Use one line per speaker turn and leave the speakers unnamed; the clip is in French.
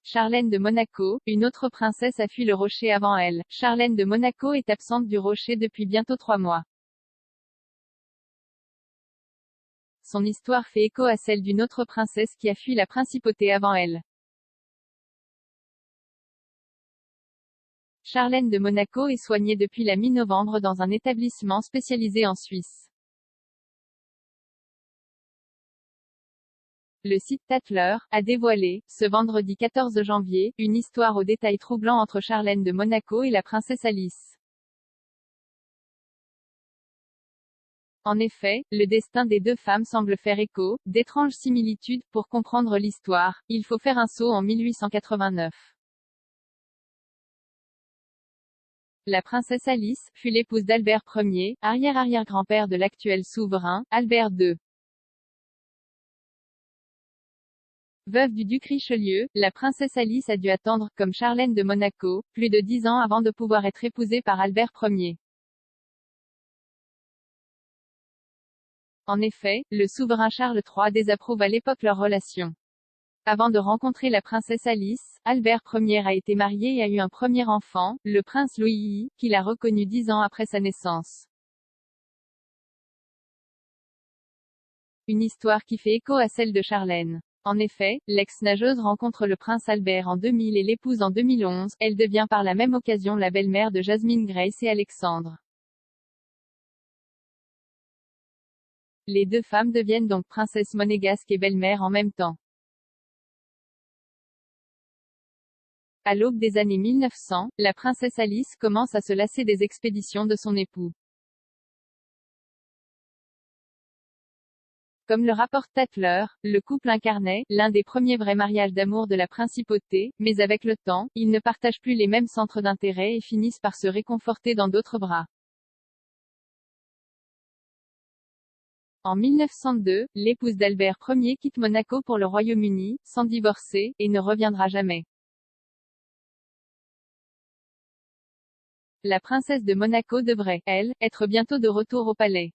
Charlène de Monaco, une autre princesse a fui le rocher avant elle. Charlène de Monaco est absente du rocher depuis bientôt 3 mois. Son histoire fait écho à celle d'une autre princesse qui a fui la principauté avant elle. Charlène de Monaco est soignée depuis la mi-novembre dans un établissement spécialisé en Suisse. Le site Tatler a dévoilé, ce vendredi 14 janvier, une histoire aux détails troublants entre Charlène de Monaco et la princesse Alice. En effet, le destin des deux femmes semble faire écho, d'étranges similitudes. Pour comprendre l'histoire, il faut faire un saut en 1889. La princesse Alice fut l'épouse d'Albert Ier, arrière-arrière-grand-père de l'actuel souverain, Albert II. Veuve du duc Richelieu, la princesse Alice a dû attendre, comme Charlène de Monaco, plus de 10 ans avant de pouvoir être épousée par Albert Ier. En effet, le souverain Charles III désapprouve à l'époque leur relation. Avant de rencontrer la princesse Alice, Albert Ier a été marié et a eu un premier enfant, le prince Louis, qu'il a reconnu 10 ans après sa naissance. Une histoire qui fait écho à celle de Charlène. En effet, l'ex-nageuse rencontre le prince Albert en 2000 et l'épouse en 2011, elle devient par la même occasion la belle-mère de Jasmine Grace et Alexandre. Les deux femmes deviennent donc princesse monégasque et belle-mère en même temps. À l'aube des années 1900, la princesse Alice commence à se lasser des expéditions de son époux. Comme le rapporte Tatler, le couple incarnait l'un des premiers vrais mariages d'amour de la principauté, mais avec le temps, ils ne partagent plus les mêmes centres d'intérêt et finissent par se réconforter dans d'autres bras. En 1902, l'épouse d'Albert Ier quitte Monaco pour le Royaume-Uni, sans divorcer, et ne reviendra jamais. La princesse de Monaco devrait, elle, être bientôt de retour au palais.